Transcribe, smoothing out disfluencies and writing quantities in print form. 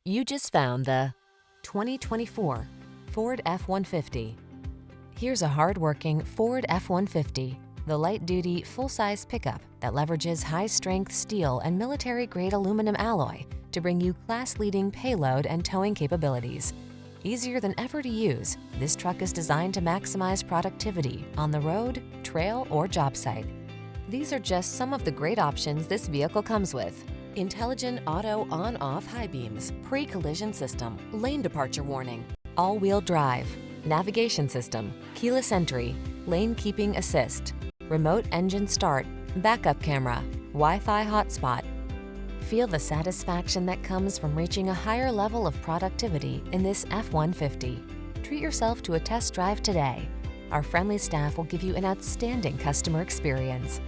You just found the 2024 Ford F-150. Here's a hard-working Ford F-150, the light-duty, full-size pickup that leverages high-strength steel and military-grade aluminum alloy to bring you class-leading payload and towing capabilities. Easier than ever to use, this truck is designed to maximize productivity on the road, trail, or job site. These are just some of the great options this vehicle comes with: intelligent auto on-off high beams, pre-collision system, lane departure warning, all-wheel drive, navigation system, keyless entry, lane keeping assist, remote engine start, backup camera, Wi-Fi hotspot. Feel the satisfaction that comes from reaching a higher level of productivity in this F-150. Treat yourself to a test drive today. Our friendly staff will give you an outstanding customer experience.